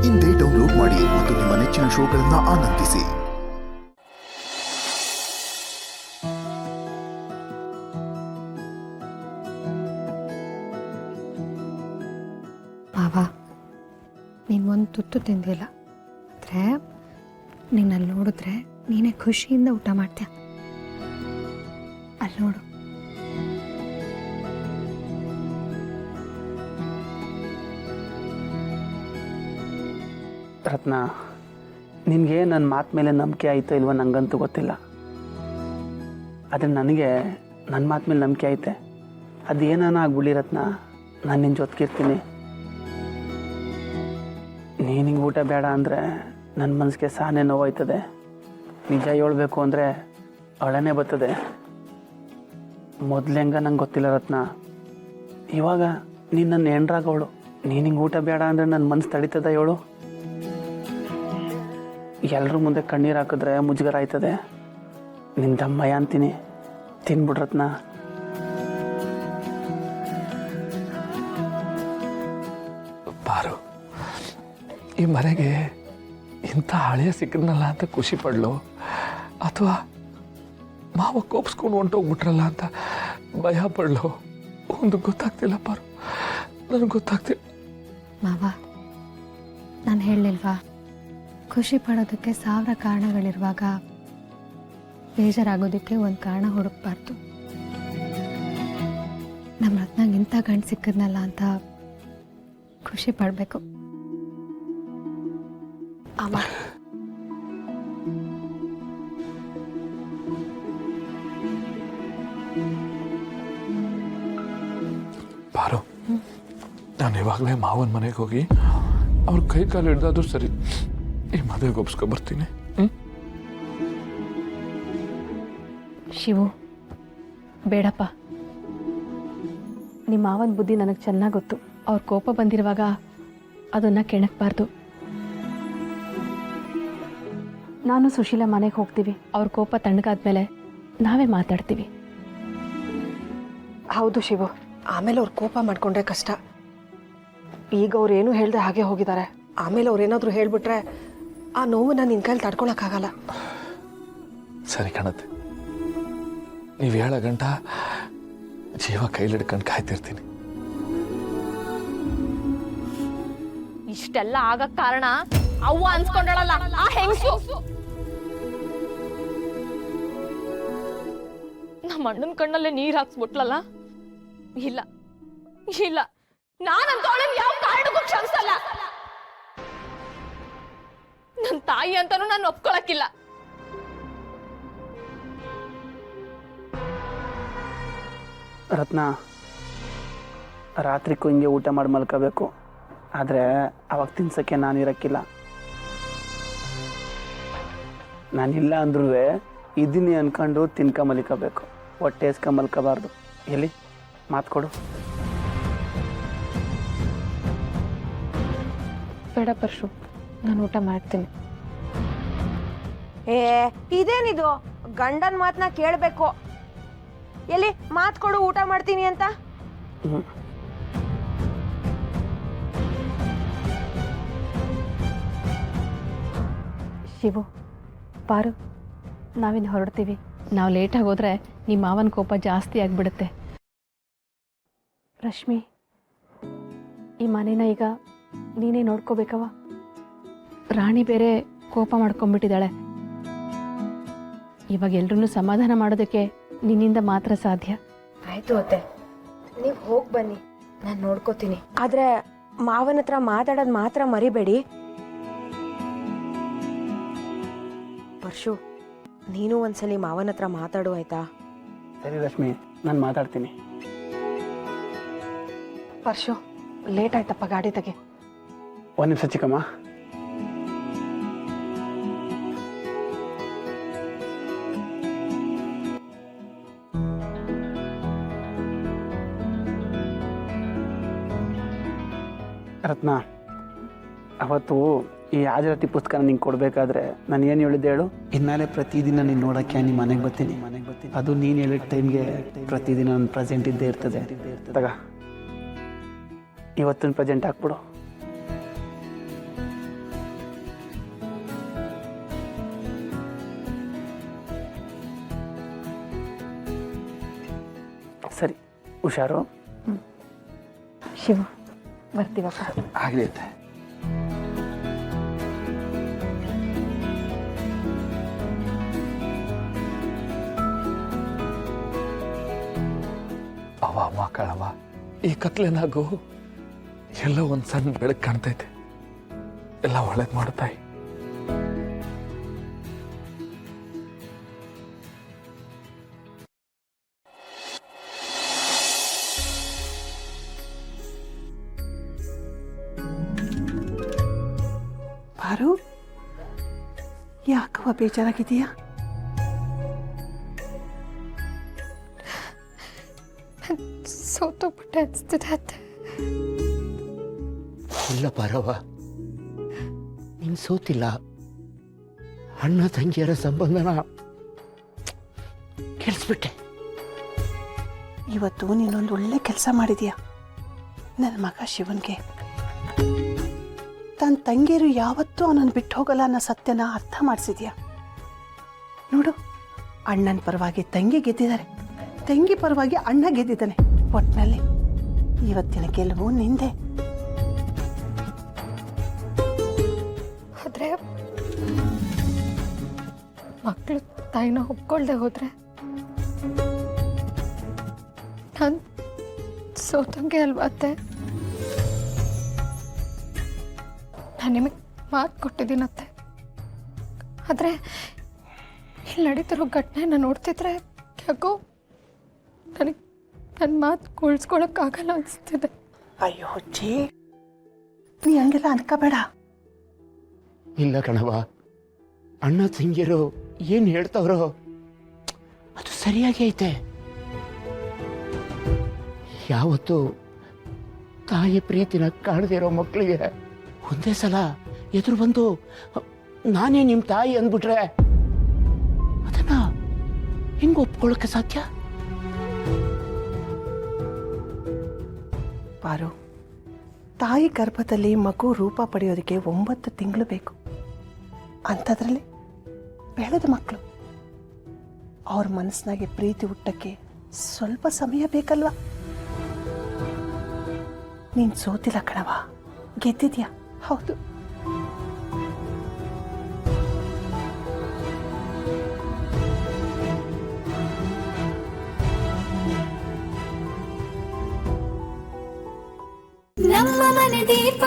ಇಂದೇ ಡೌನ್ಲೋಡ್ ಮಾಡಿ ಮತ್ತು ನಿಮ್ಮ ನೆಚ್ಚಿನ ಶೋಗಳನ್ನು ಆನಂದಿಸಿ. ಮಾವ, ನೀನು ಒಂದು ತುತ್ತು ತಿಂದಿಲ್ಲ ಆದರೆ ನಿನ್ನಲ್ಲಿ ನೋಡಿದ್ರೆ ನೀನೇ ಖುಷಿಯಿಂದ ಊಟ ಮಾಡ್ತೀಯ. ಅಲ್ಲಿ ನೋಡು. ರತ್ನ, ನಿನಗೆ ನನ್ನ ಮಾತು ಮೇಲೆ ನಂಬಿಕೆ ಆಯಿತೋ ಇಲ್ವೋ ನನಗಂತೂ ಗೊತ್ತಿಲ್ಲ. ಆದರೆ ನನಗೆ ನನ್ನ ಮಾತು ಮೇಲೆ ನಂಬಿಕೆ ಐತೆ. ಅದೇನಾನ ಆಗ್ಬಿಡಿ ರತ್ನ, ನಾನು ನಿನ್ನ ಜೊತೆಗಿರ್ತೀನಿ. ನೀನಿಗೆ ಊಟ ಬೇಡ ಅಂದರೆ ನನ್ನ ಮನಸ್ಸಿಗೆ ಸಾನೇ ನೋವಾಯ್ತದೆ. ನಿಜ ಹೇಳ್ಬೇಕು ಅಂದರೆ ಅಳನೇ ಬರ್ತದೆ. ಮೊದಲೆಂಗ ನಂಗೆ ಗೊತ್ತಿಲ್ಲ ರತ್ನ, ಇವಾಗ ನೀನು ನನ್ನ ಹೆಣ್ರಾಗವಳು. ನೀನಿಗೆ ಊಟ ಬೇಡ ಅಂದರೆ ನನ್ನ ಮನಸ್ಸು ತಡೀತದ ಹೇಳು? ಎಲ್ಲರೂ ಮುಂದೆ ಕಣ್ಣೀರು ಹಾಕಿದ್ರೆ ಮುಜುಗರ ಆಯ್ತದೆ. ನಿನ್ನ ದಮ್ಮಯ್ಯ ಅಂತೀನಿ, ತಿನ್ಬಿಡ್ರತ್ನ. ಬಾರು, ಈ ಮನೆಗೆ ಇಂಥ ಹಳೆಯ ಸಿಕ್ಕನಲ್ಲ ಅಂತ ಖುಷಿ ಪಡ್ಲು, ಅಥವಾ ಮಾವ ಕೋಪಿಸ್ಕೊಂಡು ಹೊಂಟೋಗ್ಬಿಟ್ರಲ್ಲ ಅಂತ ಭಯ ಪಡ್ಲು, ಒಂದು ಗೊತ್ತಾಗ್ತಿಲ್ಲ ಪಾರು, ನನಗೆ ಗೊತ್ತಾಗ್ತಿಲ್ಲ. ಮಾವ, ನಾನು ಹೇಳಲಿಲ್ವಾ, ಖುಷಿ ಪಡೋದಕ್ಕೆ 1000 ಕಾರಣಗಳಿರುವಾಗ ಬೇಜಾರಾಗೋದಕ್ಕೆ ಒಂದು ಕಾರಣ ಹುಡುಕ್ಬಾರ್ದು. ನಮ್ಮ ರತ್ನಂಗೆ ಇಂಥ ಗಂಡು ಸಿಕ್ಕದ್ನಲ್ಲ ಅಂತ ಖುಷಿ ಪಡಬೇಕು. ಅಮ್ಮ, ಬಾರು, ನಾನು ಇವಾಗಲೇ ಮಾವನ ಮನೆಗೆ ಹೋಗಿ ಅವ್ರ ಕೈ ಕಾಲು ಹಿಡ್ದಾದ್ರೂ ಸರಿ ಈ ಮದುವೆಗೆ ಒಪ್ಸ್ಕೊ ಬರ್ತೀನಿ. ಶಿವು, ಬೇಡಪ್ಪ. ನಿಮ್ಮ ಮಾವನ ಬುದ್ಧಿ ನನಗೆ ಚೆನ್ನಾಗಿ ಗೊತ್ತು. ಅವ್ರ ಕೋಪ ಬಂದಿರುವಾಗ ಅದನ್ನು ಕೆಣಕಬಾರ್ದು. ನಾನು ಸುಶೀಲ ಮನೆಗೆ ಹೋಗ್ತೀವಿ. ಅವ್ರ ಕೋಪ ತಣ್ಣಗಾದ್ಮೇಲೆ ನಾವೇ ಮಾತಾಡ್ತೀವಿ. ಹೌದು ಶಿವು, ಆಮೇಲೆ ಅವ್ರು ಕೋಪ ಮಾಡ್ಕೊಂಡ್ರೆ ಕಷ್ಟ. ಈಗ ಅವ್ರು ಏನು ಹೇಳ್ದೆ ಹಾಗೆ ಹೋಗಿದ್ದಾರೆ. ಆಮೇಲೆ ಅವ್ರೇನಾದರೂ ಹೇಳ್ಬಿಟ್ರೆ ಆ ನೋವನ್ನ ನಿನ್ನ ಕೈಲಿ ತಡ್ಕೊಳಕ್ಕಾಗಲ್ಲ. ಸರಿ ಕಣತ್ತೆ, ನೀವು ಹೇಳೋ ಗಂಟ ಜೀವ ಕೈಲಿಡ್ಕೊಂಡು ಕಾಯ್ತಿರ್ತೀನಿ. ಇಷ್ಟೆಲ್ಲ ಆಗಕ್ ಕಾರಣ ಅವ್ವ ಅನ್ಸ್ಕೊಂಡಳಲ್ಲ, ಆ ಹೆಂಗಸು. ನಮ್ಮ ಅಣ್ಣನ ಕಣ್ಣಲ್ಲೇ ನೀರ್ ಹಾಕ್ಸ್ಬಿಟ್ಲಲ್ಲ. ಇಲ್ಲ ಇಲ್ಲ, ನಾನಂತ ಅವಳನ್ನ ಯಾವ ಕಾರಣಕ್ಕೂ ಕ್ಷಮಿಸಲ್ಲ. ನನ್ನ ತಾಯಿ ಅಂತಾನು ನಾನು ಒಪ್ಕೊಳಕ್ಕಿಲ್ಲ. ರತ್ನ, ರಾತ್ರಿಗೂ ಹಿಂಗೆ ಊಟ ಮಾಡಿ ಮಲ್ಕೋಬೇಕು. ಆದರೆ ಅವಾಗ ತಿನ್ಸೋಕ್ಕೆ ನಾನು ಇರೋಕ್ಕಿಲ್ಲ. ನಾನಿಲ್ಲ ಅಂದ್ರೂ ಇದ್ದೀನಿ ಅಂದ್ಕೊಂಡು ತಿನ್ಕ ಮಲ್ಕೋಬೇಕು. ಹೊಟ್ಟೆ ಎಸ್ಕ ಮಲ್ಕೋಬಾರ್ದು. ಎಲ್ಲಿ ಮಾತು ಕೊಡು. ಬೇಡ ಪರ್ಶು, ನಾನು ಊಟ ಮಾಡ್ತೀನಿ. ಇದೇನಿದು, ಗಂಡನ ಮಾತನ್ನ ಕೇಳಬೇಕು. ಎಲ್ಲಿ ಮಾತು ಕೊಡು, ಊಟ ಮಾಡ್ತೀನಿ ಅಂತ. ಶಿವು, ಪಾರು, ನಾವಿನ್ನು ಹೊರಡ್ತೀವಿ. ನಾವು ಲೇಟಾಗಿ ಹೋದರೆ ನಿಮ್ಮ ಮಾವನ ಕೋಪ ಜಾಸ್ತಿ ಆಗಿಬಿಡುತ್ತೆ. ರಶ್ಮಿ, ಈ ಮನೇನ ಈಗ ನೀನೇ ನೋಡ್ಕೋಬೇಕವ. ರಾಣಿ ಬೇರೆ ಕೋಪ ಮಾಡ್ಕೊಂಡ್ಬಿಟ್ಟಿದ್ದಾಳೆ. ಇವಾಗ ಎಲ್ರೂ ಸಮಾಧಾನ ಮಾಡೋದಕ್ಕೆ ನಿನ್ನಿಂದ ಮಾತ್ರ ಸಾಧ್ಯ. ಆಯ್ತು ಅತ್ತೆ, ನೀವು ಹೋಗಿ ಬನ್ನಿ, ನಾನು ನೋಡ್ಕೋತೀನಿ. ಆದ್ರೆ ಮಾವನ ಹತ್ರ ಮಾತಾಡೋದು ಮಾತ್ರ ಮರಿಬೇಡಿ. ಪರ್ಶು, ನೀನು ಒಂದ್ಸಲಿ ಮಾವನ ಹತ್ರ ಮಾತಾಡು, ಆಯ್ತಾ? ಸರಿ ರಶ್ಮಿ, ನಾನು ಮಾತಾಡ್ತೀನಿ. ಪರ್ಶು, ಲೇಟ್ ಆಯ್ತಪ್ಪ, ಗಾಡಿ ತೆಗೆ. ಒಂದು ನಿಮಿಷ ಚಿಕ್ಕಮ್ಮ. ರತ್ನ, ಅವತ್ತು ಈ ಹಾಜರಾತಿ ಪುಸ್ತಕ ನಿಂಗೆ ಕೊಡಬೇಕಾದ್ರೆ ನಾನು ಏನು ಹೇಳಿದ್ದೆ ಹೇಳು? ಇನ್ನಾಲೆ ಪ್ರತಿದಿನ ನೀನು ನೋಡೋಕ್ಕೆ ನಿಮ್ಮ ಮನೆಗೆ ಬರ್ತೀನಿ. ಅದು ನೀನು ಹೇಳಿದ ಟೈಮ್ಗೆ ಪ್ರತಿದಿನ ನನ್ನ ಪ್ರೆಸೆಂಟ್ ಇದ್ದೇ ಇರ್ತದೆ. ತಗ, ಇವತ್ತಿನ ಪ್ರೆಸೆಂಟ್ ಹಾಕ್ಬಿಡು. ಸರಿ, ಹುಷಾರು. ಶಿವ, ಬರ್ತೀವಪ್ಪ. ಆಗಲಿ. ಅವ ಕಳವ, ಈ ಕತ್ಲೆನಾಗು ಎಲ್ಲ ಒಂದು ಸಣ್ಣ ಬೆಳಕು ಕಾಣ್ತೈತೆ. ಎಲ್ಲ ಒಳ್ಳೇದು ಮಾಡ್ತಾಯಿ. ಪಾರು, ಯಾಕವ ಬೇಜಾರಾಗಿದೆಯಾ? ಸೋತೋಗ್ಬಿಟ್ಟೆ ಅನಿಸ್ತಿದೆ ಅತ್ತೆ. ಇಲ್ಲ ಪಾರವ್ವ, ನೀನು ಸೋತಿಲ್ಲ. ಅಣ್ಣ ತಂಗಿಯರ ಸಂಬಂಧನ ಕೆಡಿಸ್ಬಿಟ್ಟೆ. ಇವತ್ತು ನೀನೊಂದು ಒಳ್ಳೆ ಕೆಲಸ ಮಾಡಿದೀಯ. ನನ್ನ ಮಗ ಶಿವನ್ಗೆ ತನ್ನ ತಂಗಿಯರು ಯಾವತ್ತೂ ಅವನನ್ನು ಬಿಟ್ಟು ಹೋಗಲ್ಲ ಅನ್ನೋ ಸತ್ಯನ ಅರ್ಥ ಮಾಡಿಸಿದ್ಯಾ. ನೋಡು, ಅಣ್ಣನ ಪರವಾಗಿ ತಂಗಿ ಗೆದ್ದಿದ್ದಾರೆ, ತಂಗಿ ಪರವಾಗಿ ಅಣ್ಣ ಗೆದ್ದಿದ್ದಾನೆ. ಒಟ್ಟಿನಲ್ಲಿ ಇವತ್ತಿನ ಗೆಲುವು ನಿಂದೆ. ಆದರೆ ಮಕ್ಕಳು ತಾಯಿನ ಒಪ್ಕೊಳ್ದೆ ಹೋದ್ರೆ ನಾನು ಸೋತಂಗೆ ಅಲ್ವಾ ಅತ್ತೆ? ನಾನು ನಿಮಗೆ ಮಾತು ಕೊಟ್ಟಿದ್ದೀನತ್ತೆ. ಆದರೆ ಇಲ್ಲಿ ನಡೀತಿರೋ ಘಟನೆನ ನೋಡ್ತಿದ್ರೆ ಯಾಕೋ ನನಗೆ ನನ್ನ ಮಾತು ಕೂಳ್ಸ್ಕೊಳಕ್ಕಾಗಲ್ಲ ಅನಿಸ್ತಿದೆ. ಅಯ್ಯೋ ಹುಚ್ಚಿ, ನೀ ಹಂಗೆಲ್ಲ ಅನ್ಕೋಬೇಡ. ಇಲ್ಲ ಕಣವ, ಅಣ್ಣ ತಂಗಿಯರು ಏನು ಹೇಳ್ತಾವ್ರೋ ಅದು ಸರಿಯಾಗಿ ಐತೆ. ಯಾವತ್ತು ತಾಯಿ ಪ್ರೀತಿನ ಕಾಣದೇ ಇರೋ ಮಕ್ಕಳಿಗೆ ಒಂದೇ ಸಲ ಎದುರು ಬಂದು ನಾನೇ ನಿಮ್ಮ ತಾಯಿ ಅಂದ್ಬಿಟ್ರೆ ಅದನ್ನ ಹೆಂಗೆ ಒಪ್ಕೊಳ್ಳೋಕ್ಕೆ ಸಾಧ್ಯ? ಪಾರು, ತಾಯಿ ಗರ್ಭದಲ್ಲಿ ಮಗು ರೂಪ ಪಡೆಯೋದಕ್ಕೆ 9 ತಿಂಗಳು ಬೇಕು. ಅಂಥದ್ರಲ್ಲಿ ಬೆಳೆದ ಮಕ್ಕಳು ಅವ್ರ ಮನಸ್ಸಿನಾಗೆ ಪ್ರೀತಿ ಹುಟ್ಟಕ್ಕೆ ಸ್ವಲ್ಪ ಸಮಯ ಬೇಕಲ್ವಾ? ನೀನು ಸೋತಿಲ್ಲ ಕಣವ, ಗೆದ್ದಿದ್ಯಾ. ಹೌದು, ನಮ್ಮ ಮನೆ ದೀಪ